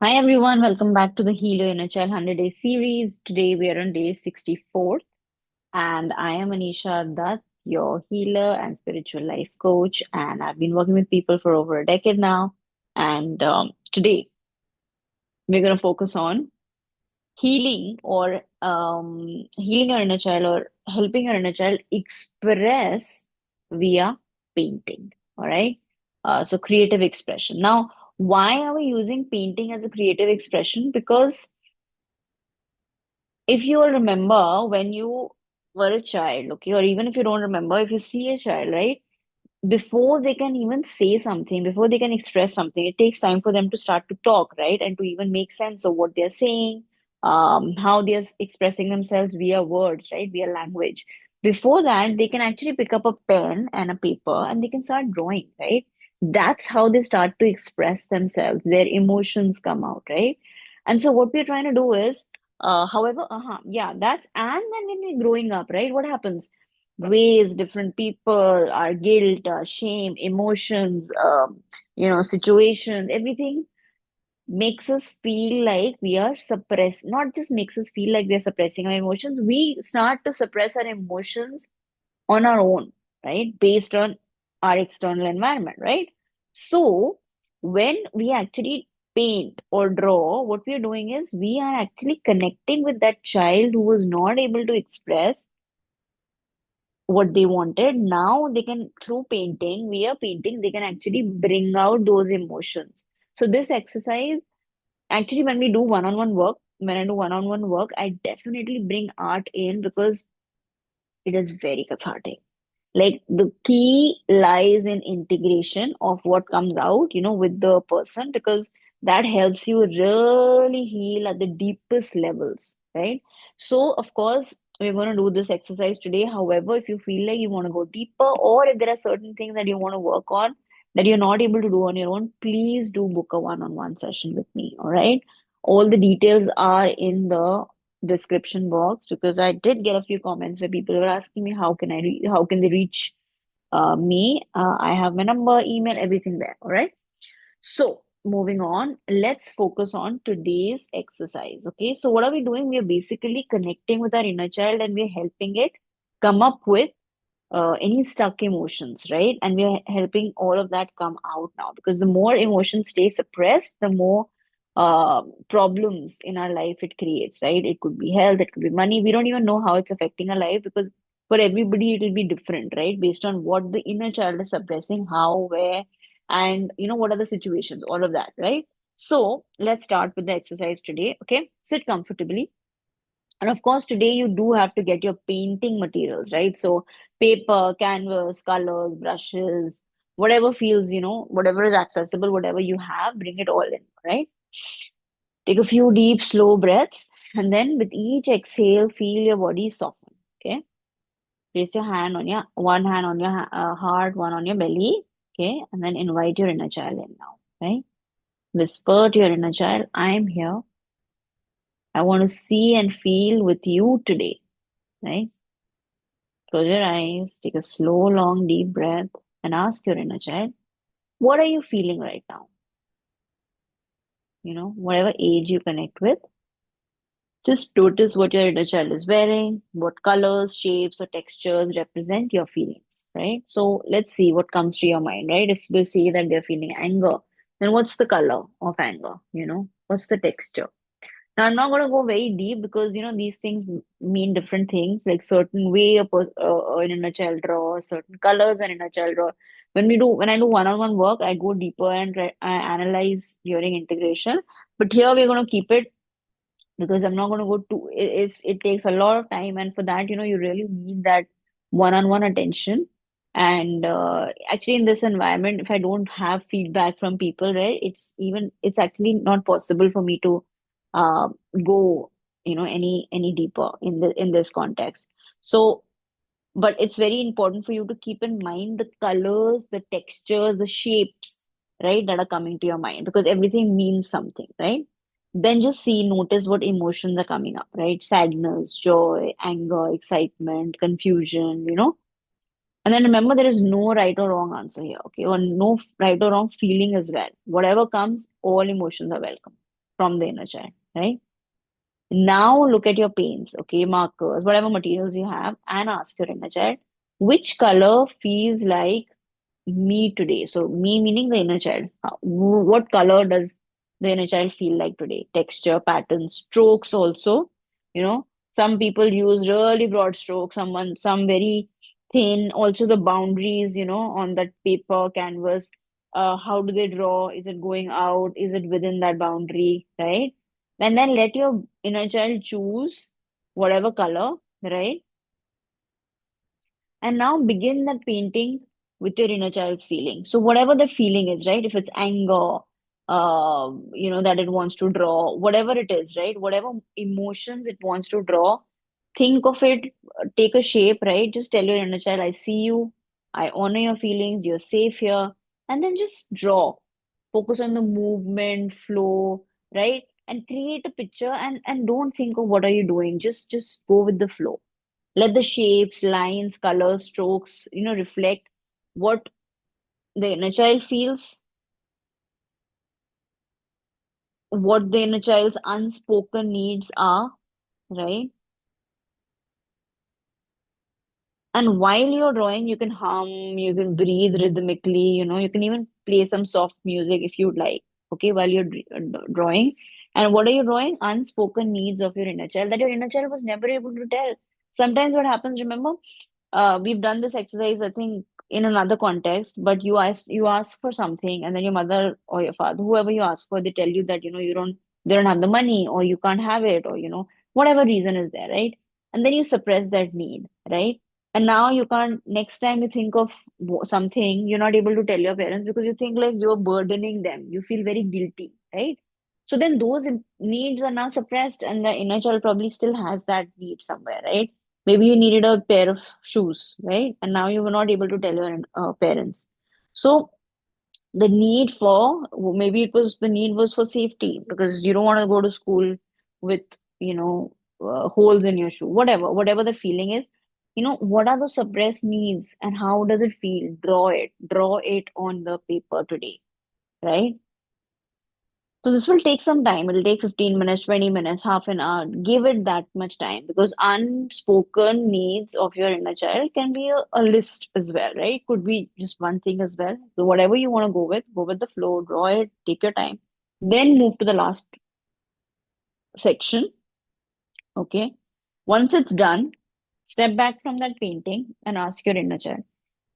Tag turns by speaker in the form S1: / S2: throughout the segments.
S1: Hi everyone, welcome back to the Healer Inner Child 100 Day series. Today we are on day 64th, and I am Anisha Dutt, your healer and spiritual life coach. And I've been working with people for over a decade now. And today we're going to focus on healing or healing our inner child or helping our inner child express via painting. All right. So creative expression. Now, why are we using painting as a creative expression? Because if you all remember when you were a child, okay, or even if you don't remember, if you see a child, right, before they can even say something, before they can express something, it takes time for them to start to talk, right, and to even make sense of what they're saying, how they're expressing themselves via words, right, via language. Before that, they can actually pick up a pen and a paper and they can start drawing, right? That's how they start to express themselves. Their emotions come out, right? And so what we're trying to do is yeah, that's and then when we're growing up, right, what happens? Ways different people, our guilt, our shame, emotions, situations, everything makes us feel like we are suppressed. Not just makes us feel like we are suppressing our emotions. We start to suppress our emotions on our own, right? Based on our external environment, right? So when we actually paint or draw, what we are doing is we are actually connecting with that child who was not able to express what they wanted. Now they can, through painting, via painting, they can actually bring out those emotions. So this exercise, actually, when we do one-on-one work, when I do one-on-one work, I definitely bring art in because it is very cathartic. Like the key lies in integration of what comes out, with the person, because that helps you really heal at the deepest levels, right? So, of course, we're going to do this exercise today. However, if you feel like you want to go deeper, or if there are certain things that you want to work on that you're not able to do on your own, please do book a one-on-one session with me, all right? All the details are in the description box because I did get a few comments where people were asking me how can they reach me. I have my number, email, everything there. All right. So moving on, let's focus on today's exercise. Okay. So what are we doing? We are basically connecting with our inner child and we're helping it come up with any stuck emotions, right? And we're helping all of that come out now because the more emotions stay suppressed, the more problems in our life it creates, right? It could be health, it could be money. We don't even know how it's affecting our life because for everybody it will be different, right? Based on what the inner child is suppressing, how, where, and what are the situations, all of that, right? So let's start with the exercise today. Okay, sit comfortably, and of course, today you do have to get your painting materials, right? So paper, canvas, colors, brushes, whatever feels, whatever is accessible, whatever you have, bring it all in, right? Take a few deep, slow breaths, and then with each exhale, feel your body soften. Okay. Place your hand on your one hand on your heart, one on your belly. Okay. And then invite your inner child in now, right? Whisper to your inner child, I am here. I want to see and feel with you today, right? Close your eyes, take a slow, long, deep breath, and ask your inner child, what are you feeling right now? Whatever age you connect with, just notice what your inner child is wearing, what colors, shapes, or textures represent your feelings, right? So let's see what comes to your mind, right? If they say that they're feeling anger, then what's the color of anger? What's the texture? Now, I'm not going to go very deep because these things mean different things. Like certain way an inner child draw, certain colors an inner child draw. When I do one-on-one work, I go deeper and I analyze during integration. But here we're going to keep it because I'm not going to go to it takes a lot of time, and for that, you really need that one-on-one attention. And actually, in this environment, if I don't have feedback from people, right, it's actually not possible for me to uh, go any deeper in this context. So, but it's very important for you to keep in mind the colors, the textures, the shapes, right, that are coming to your mind because everything means something, right? Then just notice what emotions are coming up, right? Sadness, joy, anger, excitement, confusion, And then remember, there is no right or wrong answer here, okay? Or no right or wrong feeling as well. Whatever comes, all emotions are welcome from the inner child, right? Now look at your paints, okay, markers, whatever materials you have, and ask your inner child, which color feels like me today? So me meaning the inner child. What color does the inner child feel like today? Texture, patterns, strokes also. Some people use really broad strokes, some very thin. Also the boundaries, on that paper, canvas. How do they draw? Is it going out? Is it within that boundary? Right? And then let your inner child choose whatever color, right? And now begin that painting with your inner child's feeling. So whatever the feeling is, right? If it's anger, that it wants to draw, whatever it is, right? Whatever emotions it wants to draw, think of it, take a shape, right? Just tell your inner child, I see you, I honor your feelings, you're safe here, and then just draw. Focus on the movement, flow, right? And create a picture and don't think of what are you doing. Just go with the flow. Let the shapes, lines, colors, strokes, reflect what the inner child feels, what the inner child's unspoken needs are, right? And while you're drawing, you can hum, you can breathe rhythmically, you can even play some soft music if you'd like, okay, while you're drawing. And what are you drawing? Unspoken needs of your inner child that your inner child was never able to tell. Sometimes what happens, remember, we've done this exercise, I think, in another context, but you ask for something, and then your mother or your father, whoever you ask for, they tell you that they don't have the money, or you can't have it, or whatever reason is there, right? And then you suppress that need, right? And now you can't, next time you think of something, you're not able to tell your parents because you think like you're burdening them. You feel very guilty, right? So then those needs are now suppressed, and the inner child probably still has that need somewhere, right? Maybe you needed a pair of shoes, right? And now you were not able to tell your parents. So the need for, maybe it was, the need was for safety because you don't want to go to school with, holes in your shoe, whatever the feeling is. What are those suppressed needs and how does it feel? Draw it on the paper today, right? So this will take some time. It'll take 15 minutes, 20 minutes, half an hour. Give it that much time because unspoken needs of your inner child can be a list as well, right? Could be just one thing as well. So whatever you want to go with the flow, draw it, take your time. Then move to the last section. Okay. Once it's done, step back from that painting and ask your inner child,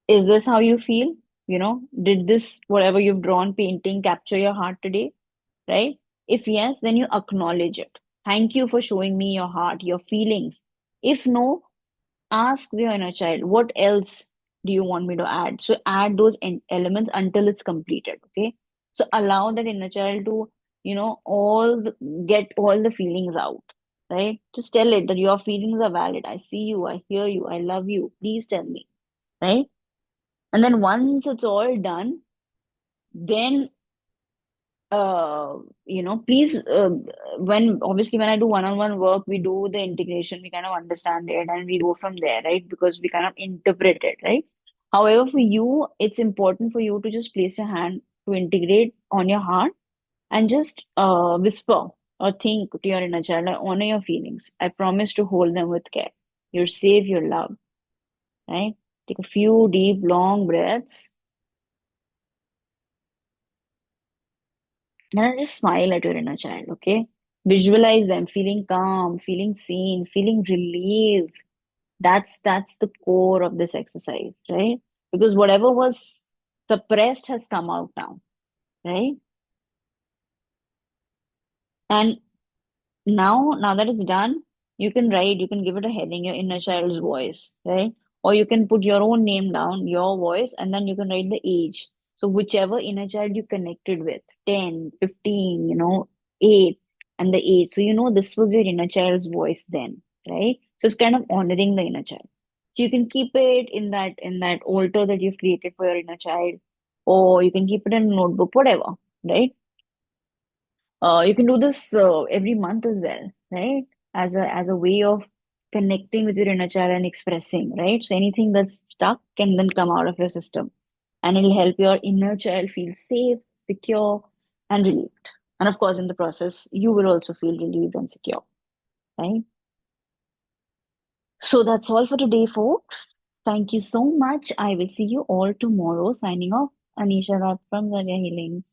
S1: is this how you feel? Did this, whatever you've drawn, painting, capture your heart today? Right? If yes, then you acknowledge it. Thank you for showing me your heart, your feelings. If no, ask the inner child, what else do you want me to add? So add those elements until it's completed. Okay. So allow that inner child to, get all the feelings out. Right? Just tell it that your feelings are valid. I see you, I hear you, I love you. Please tell me. Right? And then once it's all done, then please, when obviously when I do one-on-one work, we do the integration, we kind of understand it and we go from there, right? Because we kind of interpret it, right? However, for you, it's important for you to just place your hand to integrate on your heart and just whisper or think to your inner child, I honor your feelings. I promise to hold them with care. You're safe, you're loved, right? Take a few deep, long breaths. And then just smile at your inner child, okay? Visualize them feeling calm, feeling seen, feeling relieved. That's the core of this exercise, right? Because whatever was suppressed has come out now, right? And now that it's done, you can write, you can give it a heading, your inner child's voice, right? Or you can put your own name down, your voice, and then you can write the age. So whichever inner child you connected with, 10, 15, 8, and the age. So this was your inner child's voice then, right? So it's kind of honoring the inner child. So you can keep it in that altar that you've created for your inner child, or you can keep it in a notebook, whatever, right? You can do this every month as well, right? As a way of connecting with your inner child and expressing, right? So anything that's stuck can then come out of your system, and it'll help your inner child feel safe, secure, and relieved. And of course, in the process, you will also feel relieved and secure, right? So that's all for today, folks. Thank you so much. I will see you all tomorrow. Signing off, Anisha Rath from Zaria Healing.